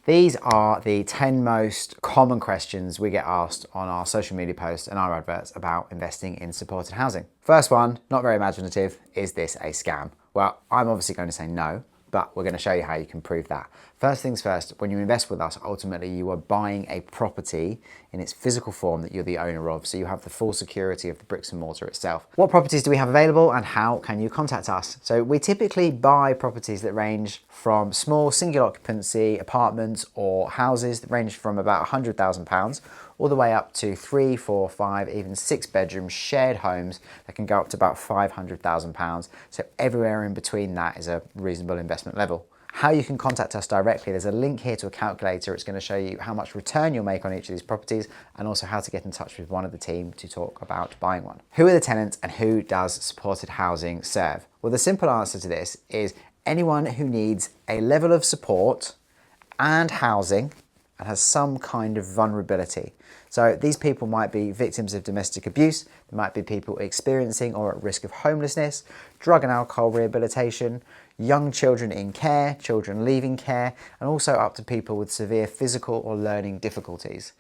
These are the 10 most common questions we get asked on our social media posts and our adverts about investing in supported housing. First one, not very imaginative, is this a scam? Well, I'm obviously going to say no, but we're going to show you how you can prove that. First things first, when you invest with us, ultimately you are buying a property in its physical form that you're the owner of, so you have the full security of the bricks and mortar itself. What properties do we have available and how can you contact us? So we typically buy properties that range from small single occupancy apartments or houses that range from about £100,000 all the way up to 3, 4, 5, even 6 bedroom shared homes that can go up to about £500,000. So everywhere in between that is a reasonable investment level. How you can contact us directly, there's a link here to a calculator. It's going to show you how much return you'll make on each of these properties and also how to get in touch with one of the team to talk about buying one. Who are the tenants and who does supported housing serve? Well, the simple answer to this is anyone who needs a level of support and housing and has some kind of vulnerability. So these people might be victims of domestic abuse, they might be people experiencing or at risk of homelessness, drug and alcohol rehabilitation, young children in care, children leaving care, and also up to people with severe physical or learning difficulties.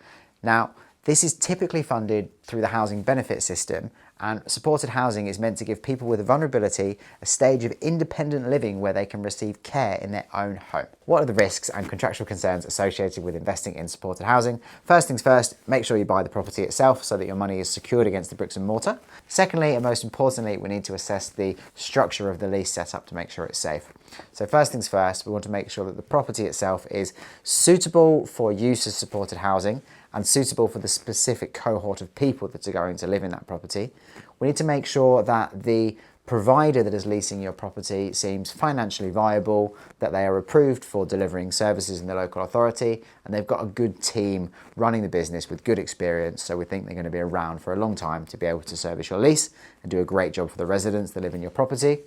Now, this is typically funded through the housing benefit system, and supported housing is meant to give people with a vulnerability a stage of independent living where they can receive care in their own home. What are the risks and contractual concerns associated with investing in supported housing? First things first, make sure you buy the property itself so that your money is secured against the bricks and mortar. Secondly, and most importantly, we need to assess the structure of the lease setup to make sure it's safe. So first things first, we want to make sure that the property itself is suitable for use as supported housing and suitable for the specific cohort of people that are going to live in that property. We need to make sure that the provider that is leasing your property seems financially viable, that they are approved for delivering services in the local authority, and they've got a good team running the business with good experience, so we think they're going to be around for a long time to be able to service your lease and do a great job for the residents that live in your property.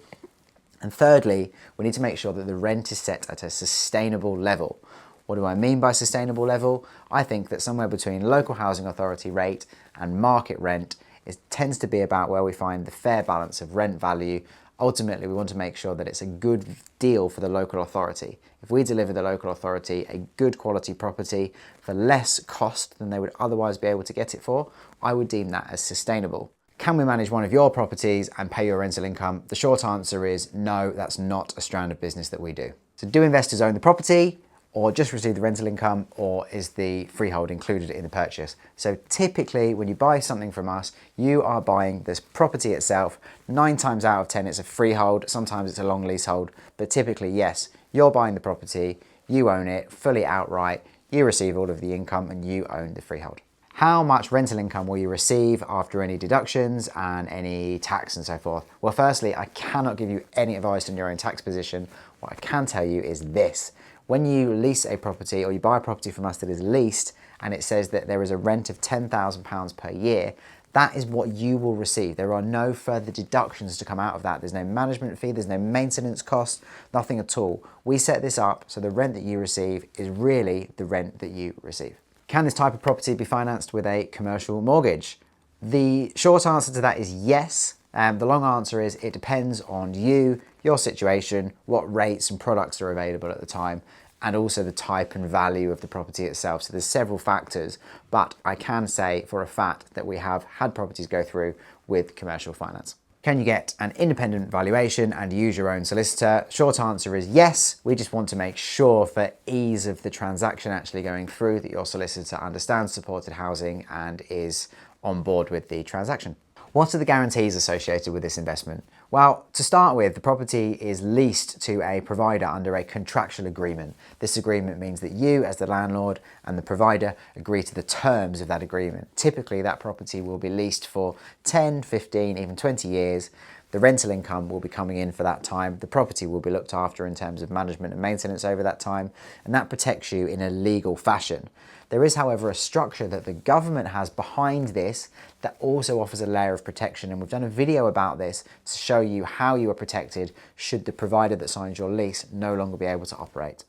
And thirdly, we need to make sure that the rent is set at a sustainable level. What do I mean by sustainable level? I think that somewhere between local housing authority rate and market rent, it tends to be about where we find the fair balance of rent value. Ultimately, we want to make sure that it's a good deal for the local authority. If we deliver the local authority a good quality property for less cost than they would otherwise be able to get it for, I would deem that as sustainable. Can we manage one of your properties and pay your rental income? The short answer is no, that's not a strand of business that we do. So do investors own the property, or just receive the rental income, or is the freehold included in the purchase? So typically when you buy something from us, you are buying this property itself. 9 times out of 10 it's a freehold, sometimes it's a long leasehold, but typically yes, you're buying the property, you own it fully outright, you receive all of the income and you own the freehold. How much rental income will you receive after any deductions and any tax and so forth? Well, firstly, I cannot give you any advice on your own tax position. What I can tell you is this. When you lease a property or you buy a property from us that is leased and it says that there is a rent of £10,000 per year, that is what you will receive. There are no further deductions to come out of that. There's no management fee, there's no maintenance costs, nothing at all. We set this up so the rent that you receive is really the rent that you receive. Can this type of property be financed with a commercial mortgage? The short answer to that is yes. The long answer is it depends on you, your situation, what rates and products are available at the time, and also the type and value of the property itself. So there's several factors, but I can say for a fact that we have had properties go through with commercial finance. Can you get an independent valuation and use your own solicitor? Short answer is yes. We just want to make sure for ease of the transaction actually going through that your solicitor understands supported housing and is on board with the transaction. What are the guarantees associated with this investment? Well, to start with, the property is leased to a provider under a contractual agreement. This agreement means that you, as the landlord, and the provider agree to the terms of that agreement. Typically, that property will be leased for 10, 15, even 20 years. The rental income will be coming in for that time. The property will be looked after in terms of management and maintenance over that time, and that protects you in a legal fashion. There is, however, a structure that the government has behind this that also offers a layer of protection, and we've done a video about this to show you how you are protected should the provider that signs your lease no longer be able to operate.